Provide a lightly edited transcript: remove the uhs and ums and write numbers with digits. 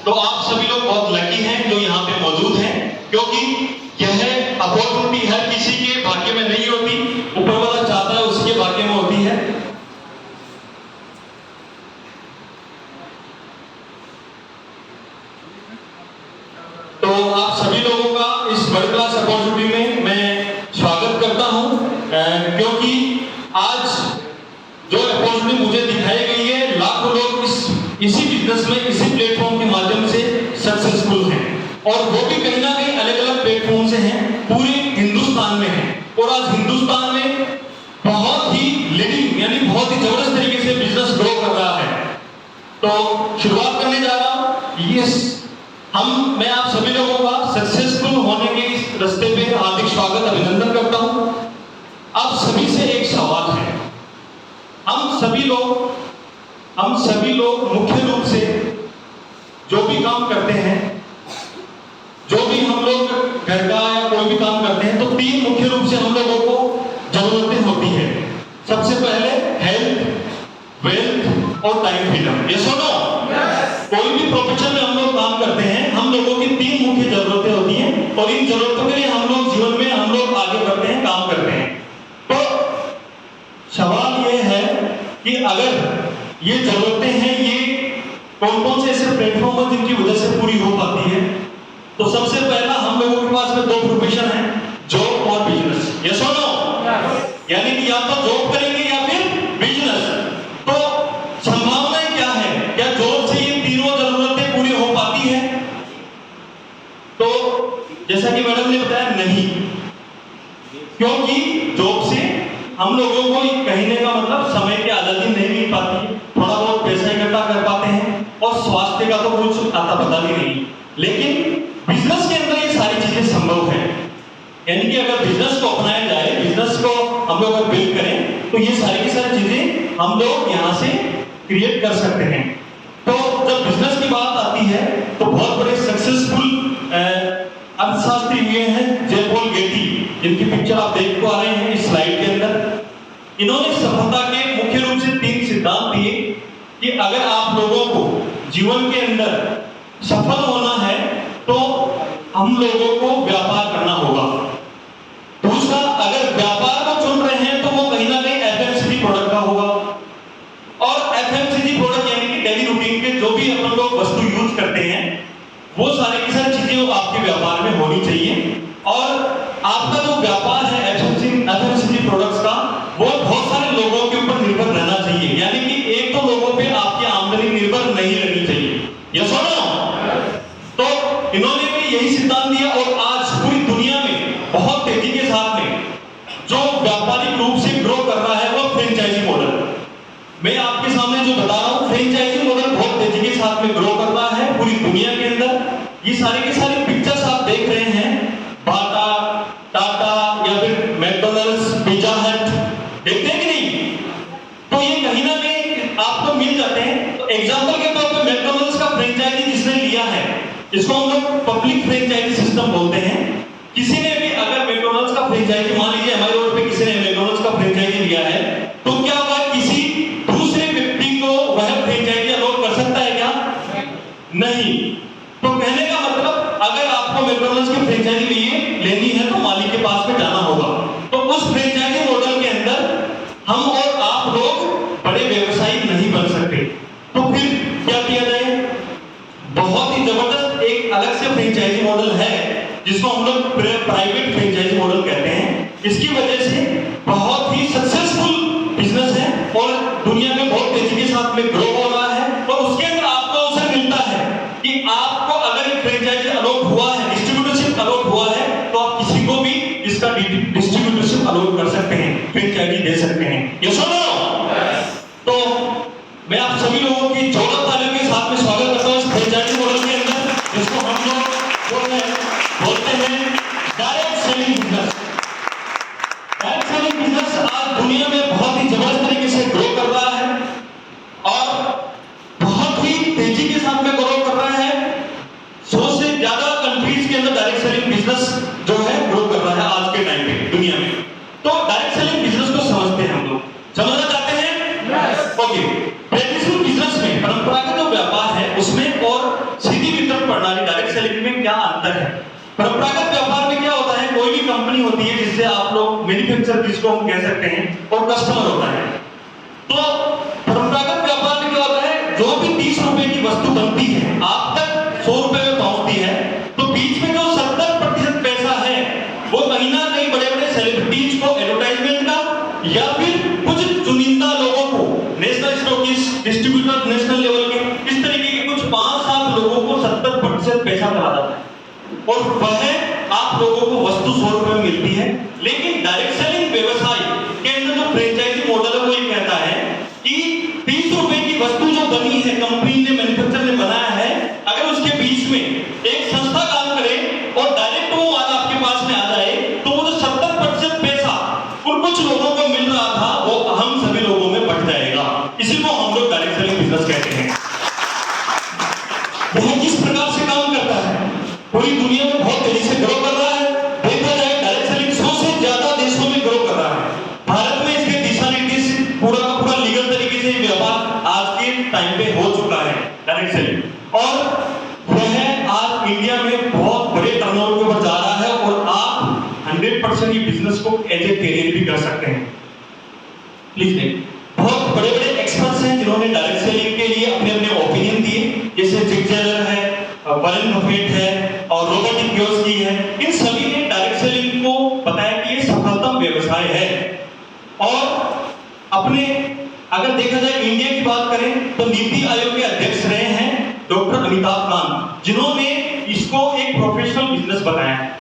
तो आप सभी लोग बहुत लकी हैं जो यहाँ पे मौजूद हैं, क्योंकि यह अपॉर्चुनिटी हर किसी के भाग्य में नहीं होती, ऊपर वाला चाहता है उसके भाग्य में होती है। तो आप सभी लोगों का इस वर्ल्ड क्लास अपॉर्चुनिटी में मैं स्वागत करता हूं, क्योंकि आज जो अपॉर्चुनिटी मुझे दिखाई गई है, लाखों लोग इसी बिजनेस में, इसी प्लेटफॉर्म के माध्यम से सक्सेसफुल हैं, और वो भी कहीं ना कहीं अलग अलग प्लेटफॉर्म से हैं, पूरे हिंदुस्तान में हैं। और आज हिंदुस्तान में बहुत ही लीडिंग यानी बहुत ही जबरदस्त तरीके से बिजनेस ग्रो कर रहा है। तो शुरुआत करने जा रहा हूं। मैं आप सभी लोगों का सक्सेसफुल होने के इस रास्ते पे हार्दिक स्वागत अभिनंदन करता हूं। आप सभी से एक सवाल है, हम सभी लोग मुख्य रूप से जो भी काम करते हैं, जो भी हम लोग घर का या कोई भी काम करते हैं, तो तीन मुख्य रूप से हम लोगों को जरूरतें होती है। सबसे पहले हेल्थ, वेल्थ और टाइम फ्रीडम। ये सुनो, कोई भी प्रोफेशन में हम लोग काम करते हैं, हम लोगों की तीन मुख्य जरूरतें होती हैं, और इन जरूरतों के लिए हम लोग जीवन में आगे बढ़ते हैं, काम करते हैं। तो सवाल ये है कि अगर ये जरूरतें हैं, ये कौन कौन से ऐसे प्लेटफॉर्म हैं जिनकी वजह से पूरी हो पाती है? तो सबसे पहला हम लोगों के पास में दो प्रोफेशन है, जॉब और बिजनेस। ये सुनो, यानी कि या तो जॉब करेंगे या फिर बिजनेस। तो संभावनाएं क्या है, क्या जॉब से ये तीनों जरूरतें पूरी हो पाती है? तो जैसा कि मैडम ने बताया, नहीं, क्योंकि जॉब से हम लोगों को कहने का मतलब समय की आजादी नहीं मिल पाती है, थोड़ा बहुत पैसा इकट्ठा कर पाते हैं, और स्वास्थ्य का तो कुछ आता पता भी नहीं। लेकिन बिजनेस के अंदर ये सारी चीजें संभव है, यानी कि अगर बिजनेस को अपनाया जाए, बिजनेस को हम लोग अगर बिल्ड करें, तो ये सारी की सारी चीजें हम लोग यहाँ से क्रिएट कर सकते हैं। तो जब बिजनेस की बात आती है, तो बहुत बड़े सक्सेसफुल अर्थशास्त्री हुए हैं जे पॉल गेटी, जिनकी पिक्चर आप देख पा रहे हैं इस स्लाइड के अंदर। इन्होंने सफलता के मुख्य रूप से तीन सिद्धांत दिए कि अगर आप लोगों को जीवन के अंदर सफल होना है, तो हम लोगों को व्यापार करना होगा। दूसरा, अगर व्यापार को चुन रहे हैं, तो वो कहीं ना कहीं एफएमसीजी प्रोडक्ट का होगा, और एफएमसीजी प्रोडक्ट यानी कि डेली रूटीन के जो भी अपन लोग वस्तु यूज करते हैं, वो सारी की सारी चीजें आपके व्यापार में होनी चाहिए। और आपका जो व्यापार है एफएमसीजी प्रोडक्ट्स का, वो बहुत सारे लोगों के ऊपर निर्भर रहना चाहिए, यानी कि एक तो लोगों पे आपकी आमदनी निर्भर नहीं रहनी चाहिए। ये सुनो, तो इन्होंने भी यही सिद्धांत दिया, और आज पूरी दुनिया में बहुत तेजी के साथ में जो व्यापारिक रूप से ग्रो कर रहा है, वो फ्रेंचाइजी मॉडल। मैं आपके सामने जो बता रहा हूं, फ्रेंचाइजी मॉडल बहुत तेजी के साथ में ग्रो कर रहा है पूरी दुनिया के अंदर। ये सारे के सारे पिक्चर्स आप देख रहे हैं, बाटा, टाटा या फिर मैकडॉनल्ड्स, पिज्जा हट, देखते हैं कि नहीं? तो ये कहीं ना कहीं आपको मिल जाते हैं। तो एग्जांपल के तौर पे मैकडॉनल्ड्स का फ्रेंचाइजी जिसने लिया है, इसको हम लोग पब्लिक फ्रेंचाइजी सिस्टम बोलते हैं। किसी ने भी अगर मैकडॉनल्ड्स का फ्रेंचाइजी, मान लीजिए हमारे रोड पे किसी ने मैकडॉनल्ड्स का फ्रेंचाइजी लिया है, तो क्या वह किसी दूसरे व्यक्ति को वह फ्रेंचाइजी अलॉट कर सकता है क्या? नहीं। तो कहने का मतलब, अगर आपको मैकडॉनल्ड्स की फ्रेंचाइजी लेनी है, तो मालिक के पास में जाना होगा। तो उस फ्रेंचाइजी मॉडल के अंदर हम और आप लोग बड़े व्यवसायी नहीं बन सकते। तो फिर क्या किया जाए? बहुत ही जबरदस्त एक अलग से फ्रेंचाइजी मॉडल है, जिसको हम लोग प्राइवेट फ्रेंचाइजी मॉडल कहते हैं। इसकी वजह से बहुत ही सक्सेसफुल बिजनेस है, और दुनिया में बहुत तेजी के साथ में ग्रो हो रहा है। और उसके अंदर आपको अवसर मिलता है कि आपको अगर एक फ्रेंचाइजी अलॉट हुआ है, डिस्ट्रीब्यूटरशिप अलॉट हुआ है, तो आप किसी को भी इसका डिस्ट्रीब्यूटरशिप अलॉट कर सकते हैं, फ्रेंचाइजी दे सकते हैं। ये सुनो, तो मैं आप सभी लोगों की जोरदार तालियों के साथ में स्वागत करता हूं इस फ्रेंचाइजी मॉडल के अंदर, जिसको हम लोग बोलते हैं direct selling business. Direct selling business आज दुनिया में बहुत ही जबरदस्त तरीके से ग्रो कर रहा है, और बहुत ही तेजी के साथ में ग्रो कर रहा है। 100 से ज्यादा कंट्रीज के अंदर डायरेक्ट सेलिंग बिजनेस जो है ग्रो कर रहा है आज के टाइम पे दुनिया में। तो डायरेक्ट सेलिंग बिजनेस को समझते हैं हम लोग, समझना चाहते हैं? ओके। ट्रेडिशनल बिजनेस में, परंपरागत जो व्यापार है उसमें और सीधी होती है जिससे आप लोग मैन्युफैक्चर जिसको हम कह सकते हैं और कस्टमर होता है। तो परंपरागत व्यापार में क्या होता है, जो भी 30 रुपए की वस्तु बनती है आप तक 100 रुपए में पहुंचती है, तो बीच में जो 70% पैसा है वो कहीं ना कहीं बड़े बड़े सेलिब्रिटीज को एडवर्टाइजमेंट का या फिर कुछ चुनिंदा लोगों को, national stockist, distributor national level के, इस तरीके के कुछ 5-7 लोगों को 70% पैसा करा जाता है और वह आप लोगों को वस्तु 100 रुपए में मिलती है। लेकिन डायरेक्ट सेलिंग व्यवसाय के अंदर जो फ्रेंचाइजी मॉडल है वो ये कहता है कि 30 रुपए की वस्तु जो बनी है, कंपनी ने, मैन्युफैक्चरर ने बनाया है, अगर उसके बीच में एक संस्था काम करे और डायरेक्ट वो माल आपके पास में आ जाए, तो वो जो 70% पैसा उन कुछ लोगों को मिल रहा था वो हम सभी लोगों में बट जाएगा। इसी को हम लोग डायरेक्ट सेलिंग बिजनेस कहते हैं। यह किस प्रकार से काम करता है, पूरी दुनिया में बहुत तेजी से ग्रो कर रहा है। देखा जाए डायरेक्ट सेलिंग 100 से ज्यादा देशों में ग्रो कर रहा है। भारत में इसके दिशा निर्देश पूरा का पूरा लीगल तरीके से व्यापार आज के टाइम पे हो चुका है डायरेक्ट सेलिंग, और वह आज इंडिया में बहुत बड़े टर्नओवर के ऊपर जा रहा है और आप 100% ये बिजनेस को एज ए करियर भी कर सकते हैं। प्लीज देख, बहुत बड़े बड़े एक्सपर्ट्स हैं जिन्होंने डायरेक्ट सेलिंग के लिए अपने अपने ओपिनियन दिए, जैसे जिग जेलर है, वॉरेन बफेट है और रॉबर्ट कियोसाकी है। इन सभी ने डायरेक्ट सेलिंग को बताया कि ये सफलतम व्यवसाय है। और अपने अगर देखा जाए इंडिया की बात करें तो नीति आयोग के अध्यक्ष रहे हैं डॉक्टर अमिताभ कांत, जिन्होंने इसको एक प्रोफेशनल बिजनेस बनाया है।